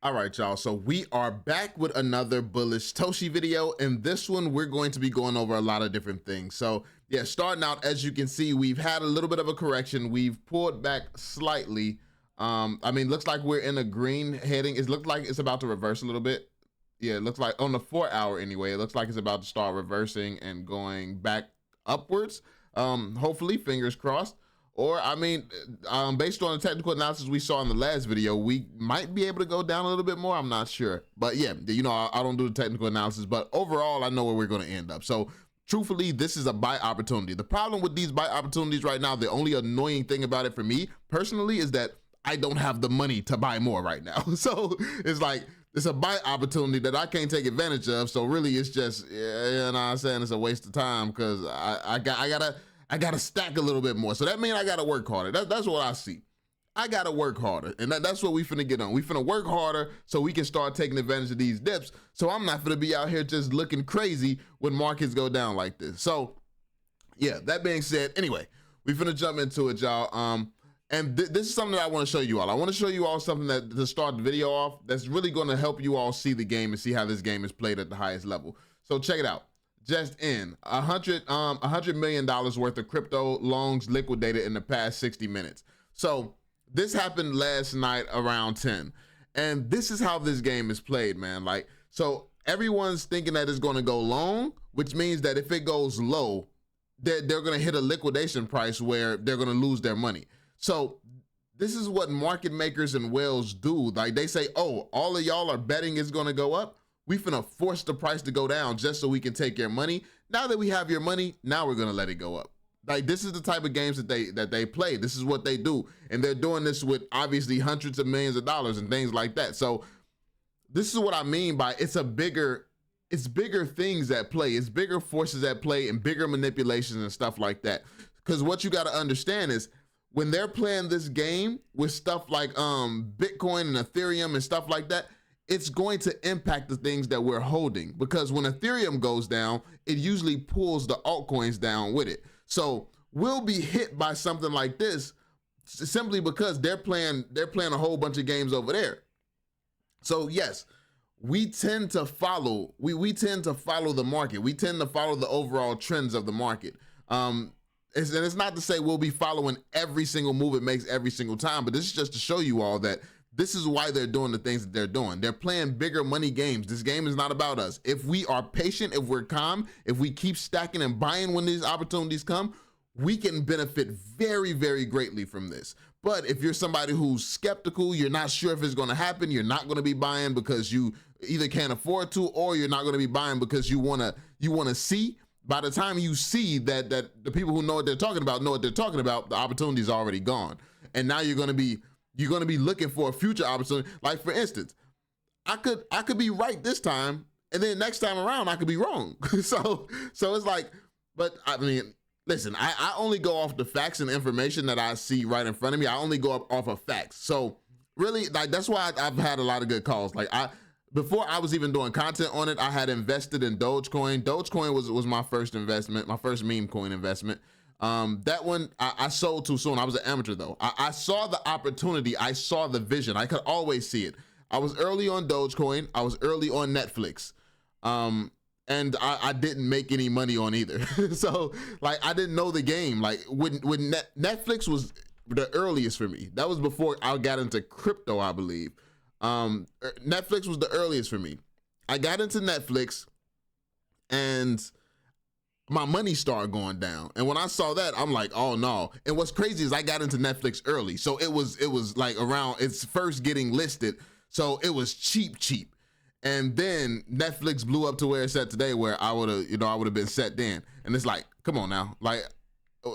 All right, y'all. So we are back with another bullish Toshi video. And this one, we're going to be going over a lot of different things. So yeah, starting out, as you can see, we've had a little bit of a correction. We've pulled back slightly. I mean, looks like we're in a green heading. It looks like it's about to reverse a little bit. Yeah, it looks like on the 4 hour anyway, it looks like it's about to start reversing and going back upwards. Hopefully, fingers crossed. Or, I mean, based on the technical analysis we saw in the last video, we might be able to go down a little bit more. I'm not sure. But yeah, you know, I don't do the technical analysis, but overall, I know where we're going to end up. So truthfully, this is a buy opportunity. The problem with these buy opportunities right now, the only annoying thing about it for me personally is that I don't have the money to buy more right now. So it's like, it's a buy opportunity that I can't take advantage of. So really, it's just, you know what I'm saying, it's a waste of time because I gotta stack a little bit more. So that means I gotta work harder. That's what I see. I gotta work harder, and that's what we finna get on. We finna work harder so we can start taking advantage of these dips. So I'm not finna be out here just looking crazy when markets go down like this. So yeah, that being said, anyway, we finna jump into it, y'all. And this is something that I want to show you all. I want to show you all something that to start the video off that's really going to help you all see the game and see how this game is played at the highest level. So check it out. Just in $100 million worth of crypto longs liquidated in the past 60 minutes. So this happened last night around 10. And this is how this game is played, man. Like, so everyone's thinking that it's going to go long, which means that if it goes low, they're going to hit a liquidation price where they're going to lose their money. So this is what market makers and whales do. Like they say, oh, all of y'all are betting it's going to go up. We finna force the price to go down just so we can take your money. Now that we have your money, now we're gonna let it go up. Like this is the type of games that they play. This is what they do. And they're doing this with obviously hundreds of millions of dollars and things like that. So this is what I mean by it's bigger things at play. It's bigger forces at play and bigger manipulations and stuff like that. Because what you gotta understand is when they're playing this game with stuff like Bitcoin and Ethereum and stuff like that, it's going to impact the things that we're holding, because when Ethereum goes down, it usually pulls the altcoins down with it. So we'll be hit by something like this simply because they're playing a whole bunch of games over there. So yes, we tend to follow the market. We tend to follow the overall trends of the market. And it's not to say we'll be following every single move it makes every single time, but this is just to show you all that this is why they're doing the things that they're doing. They're playing bigger money games. This game is not about us. If we are patient, if we're calm, if we keep stacking and buying when these opportunities come, we can benefit very, very greatly from this. But if you're somebody who's skeptical, you're not sure if it's going to happen, you're not going to be buying because you either can't afford to, or you're not going to be buying because you want to see. By the time you see that the people who know what they're talking about know what they're talking about, the opportunity is already gone. And now you're going to be looking for a future opportunity. Like for instance, I could be right this time, and then next time around I could be wrong. so it's like, but I mean, listen, I only go off the facts and information that I see right in front of me. I only go off of facts. So really, like that's why I've had a lot of good calls. Like before I was even doing content on it, I had invested in Dogecoin. Dogecoin was my first investment, my first meme coin investment. That one I sold too soon. I was an amateur though. I saw the opportunity. I saw the vision. I could always see it. I was early on Dogecoin. I was early on Netflix. And I didn't make any money on either. So like I didn't know the game. Like when Netflix was the earliest for me. That was before I got into crypto, I believe. Netflix was the earliest for me. I got into Netflix and my money started going down. And when I saw that, I'm like, oh no. And what's crazy is I got into Netflix early. So it was like around it's first getting listed. So it was cheap. And then Netflix blew up to where it's at today, where I would have been set then. And it's like, come on now. Like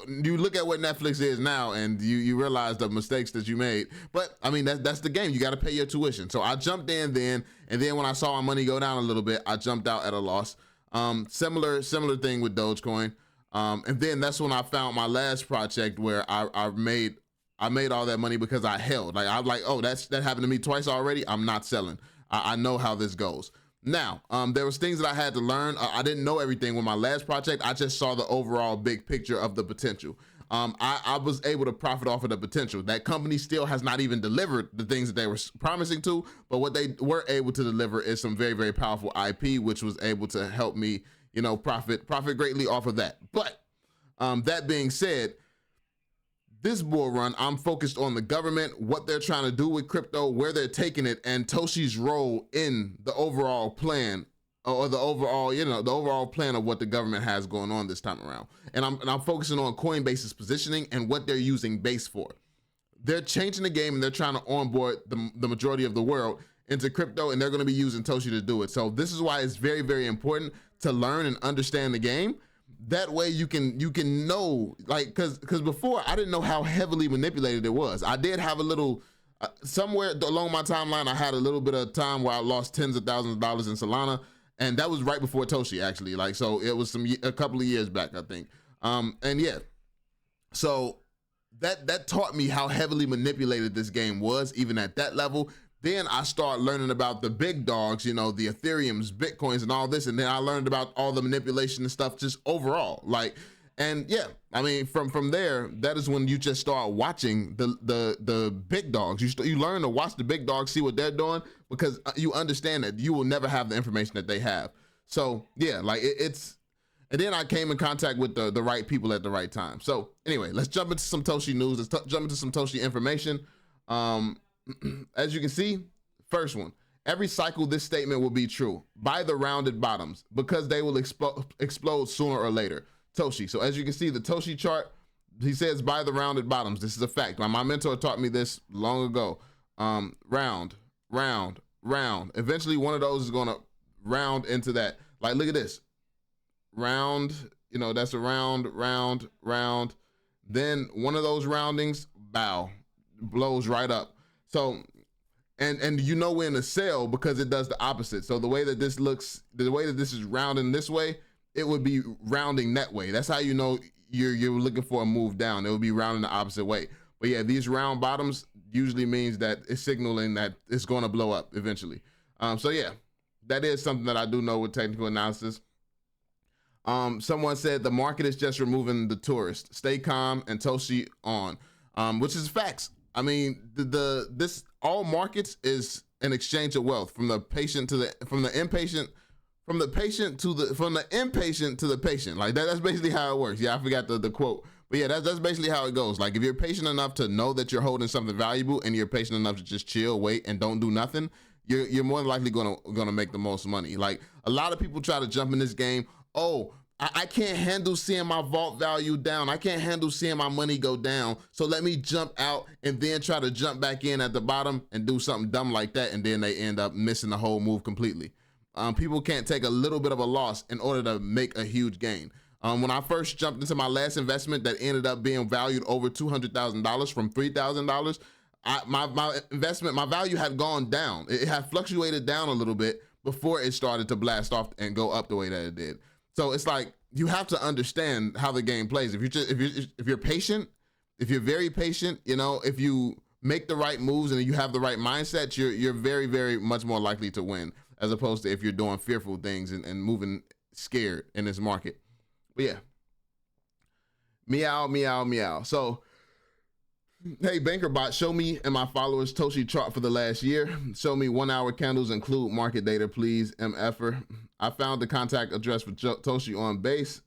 you look at what Netflix is now and you realize the mistakes that you made. But I mean, that's the game. You got to pay your tuition. So I jumped in then, and then when I saw my money go down a little bit, I jumped out at a loss. Similar thing with Dogecoin. And then that's when I found my last project where I made all that money because I held. Like I was like, oh, that happened to me twice already. I'm not selling. I know how this goes. Now, there was things that I had to learn. I didn't know everything with my last project. I just saw the overall big picture of the potential. I was able to profit off of the potential. That company still has not even delivered the things that they were promising to, but what they were able to deliver is some very, very powerful IP, which was able to help me, you know, profit greatly off of that. But that being said, this bull run, I'm focused on the government, what they're trying to do with crypto, where they're taking it, and Toshi's role in the overall plan, or the overall, you know, the overall plan of what the government has going on this time around. And I'm focusing on Coinbase's positioning and what they're using Base for. They're changing the game and they're trying to onboard the majority of the world into crypto, and they're going to be using Toshi to do it. So this is why it's very, very important to learn and understand the game. That way you can know, like, because before I didn't know how heavily manipulated it was. I did have a little somewhere along my timeline, I had a little bit of time where I lost tens of thousands of dollars in Solana, and that was right before Toshi, actually. Like, so it was a couple of years back, I think. And yeah, so that taught me how heavily manipulated this game was, even at that level. Then I start learning about the big dogs, you know, the Ethereums, Bitcoins, and all this. And then I learned about all the manipulation and stuff just overall. Like, and yeah, I mean, from there, that is when you just start watching the big dogs. You learn to watch the big dogs, see what they're doing, because you understand that you will never have the information that they have. So yeah, like it's, and then I came in contact with the right people at the right time. So anyway, let's jump into some Toshi news. Let's jump into some Toshi information. As you can see, first one, every cycle this statement will be true. Buy the rounded bottoms because they will explode sooner or later. Toshi. So as you can see, the Toshi chart, he says buy the rounded bottoms. This is a fact. My mentor taught me this long ago. Round, round, round. Eventually one of those is going to round into that. Like, look at this. Round, you know, that's a round, round, round. Then one of those roundings, bow, blows right up. So, and you know we're in a sell because it does the opposite. So the way that this looks, the way that this is rounding this way, it would be rounding that way. That's how you know you're looking for a move down. It would be rounding the opposite way. But yeah, these round bottoms usually means that it's signaling that it's going to blow up eventually. So yeah, that is something that I do know with technical analysis. Someone said the market is just removing the tourist. Stay calm and Toshi on, which is facts. I mean, this all markets is an exchange of wealth from the patient to from the impatient to the patient. Like that's basically how it works. Yeah, I forgot the quote, but yeah, that's basically how it goes. Like if you're patient enough to know that you're holding something valuable, and you're patient enough to just chill, wait, and don't do nothing, you're more than likely gonna make the most money. Like a lot of people try to jump in this game. Oh, I can't handle seeing my vault value down. I can't handle seeing my money go down. So let me jump out and then try to jump back in at the bottom and do something dumb like that. And then they end up missing the whole move completely. People can't take a little bit of a loss in order to make a huge gain. When I first jumped into my last investment that ended up being valued over $200,000 from $3,000, my investment, my value had gone down. It had fluctuated down a little bit before it started to blast off and go up the way that it did. So it's like you have to understand how the game plays. If you're patient, if you're very patient, you know, if you make the right moves and you have the right mindset, you're very, very much more likely to win, as opposed to if you're doing fearful things and moving scared in this market. But yeah, meow, meow, meow. So, hey, BankerBot, show me and my followers Toshi chart for the last year. Show me 1 hour candles, include market data, please, MFer. I found the contact address for Toshi on Base.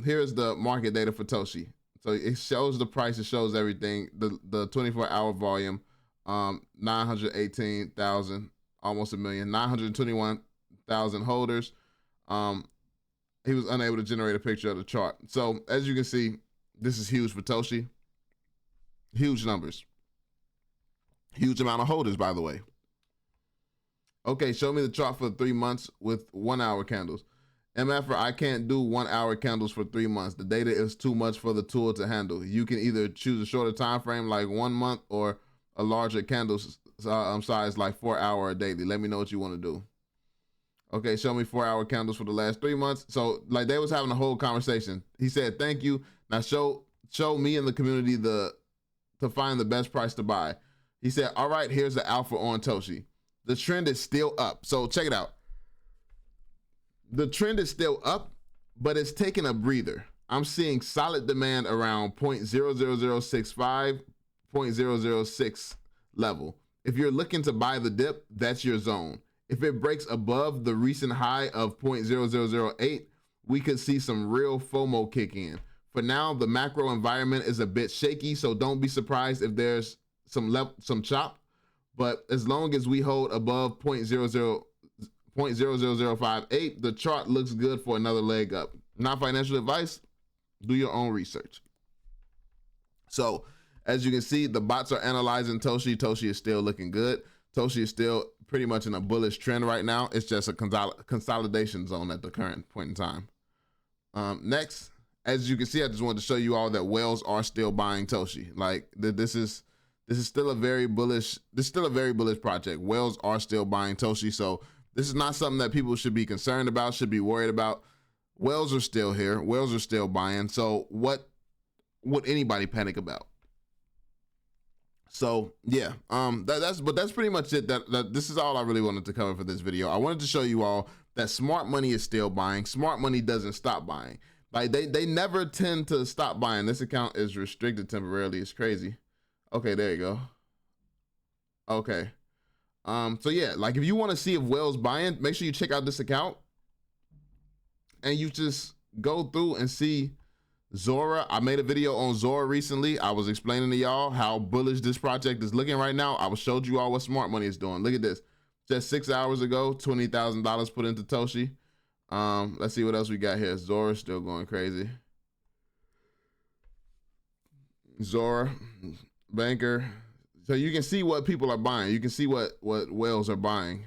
Here's the market data for Toshi. So it shows the price, it shows everything. The 24-hour volume, 918,000, almost a million, 921,000 holders. He was unable to generate a picture of the chart. So as you can see, this is huge for Toshi. Huge numbers. Huge amount of holders, by the way. Okay, show me the chart for 3 months with 1 hour candles. MFer, I can't do 1 hour candles for 3 months. The data is too much for the tool to handle. You can either choose a shorter time frame like 1 month or a larger candle size like 4 hour or daily. Let me know what you want to do. Okay, show me 4 hour candles for the last 3 months. So like they was having a whole conversation. He said, thank you. Now show me in the community to find the best price to buy. He said, all right, here's the alpha on Toshi. The trend is still up. So check it out. The trend is still up, but it's taking a breather. I'm seeing solid demand around 0.00065, 0.006 level. If you're looking to buy the dip, that's your zone. If it breaks above the recent high of 0.0008, we could see some real FOMO kick in. For now, the macro environment is a bit shaky, so don't be surprised if there's some chop. But as long as we hold above 0.00058, the chart looks good for another leg up. Not financial advice, do your own research. So as you can see, the bots are analyzing Toshi. Toshi is still looking good. Toshi is still pretty much in a bullish trend right now. It's just a consolidation zone at the current point in time. Next, as you can see, I just wanted to show you all that whales are still buying Toshi. Like this is still a very bullish. This is still a very bullish project. Whales are still buying Toshi, so this is not something that people should be concerned about, should be worried about. Whales are still here. Whales are still buying. So what would anybody panic about? So yeah, that's pretty much it. That this is all I really wanted to cover for this video. I wanted to show you all that smart money is still buying. Smart money doesn't stop buying. Like they never tend to stop buying. This account is restricted temporarily. It's crazy. Okay, there you go. Okay. So yeah, like if you want to see if whales buying, make sure you check out this account and you just go through and see Zora. I made a video on Zora recently. I was explaining to y'all how bullish this project is looking right now. I showed you all what smart money is doing. Look at this. Just 6 hours ago, $20,000 put into Toshi. Let's see what else we got here. Zora still going crazy. Zora, banker. So you can see what people are buying. You can see what whales are buying.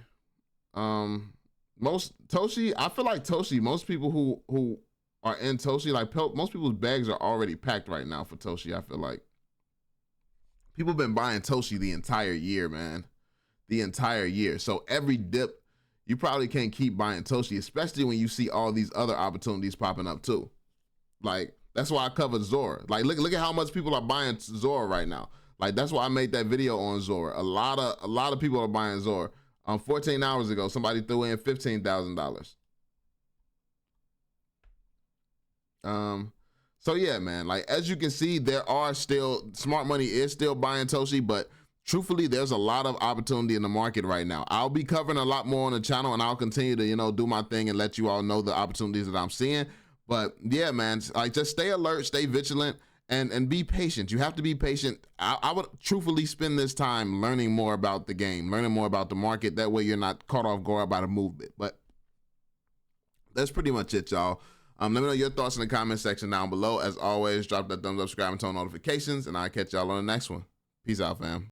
Most Toshi, I feel like Toshi, most people who are in Toshi, like most people's bags are already packed right now for Toshi. I feel like people have been buying Toshi the entire year, man. The entire year. So every dip, you probably can't keep buying Toshi, especially when you see all these other opportunities popping up too. Like that's why I covered Zora. Like look at how much people are buying Zora right now. Like that's why I made that video on Zora. A lot of people are buying Zora. 14 hours ago, somebody threw in $15,000. So yeah, man, like as you can see, there are still smart money is still buying Toshi, but truthfully, there's a lot of opportunity in the market right now. I'll be covering a lot more on the channel, and I'll continue to, do my thing and let you all know the opportunities that I'm seeing. But yeah, man, like just stay alert, stay vigilant, and be patient. You have to be patient. I would truthfully spend this time learning more about the game, learning more about the market. That way you're not caught off guard by the movement. But that's pretty much it, y'all. Let me know your thoughts in the comment section down below. As always, drop that thumbs up, subscribe, and turn on notifications, and I'll catch y'all on the next one. Peace out, fam.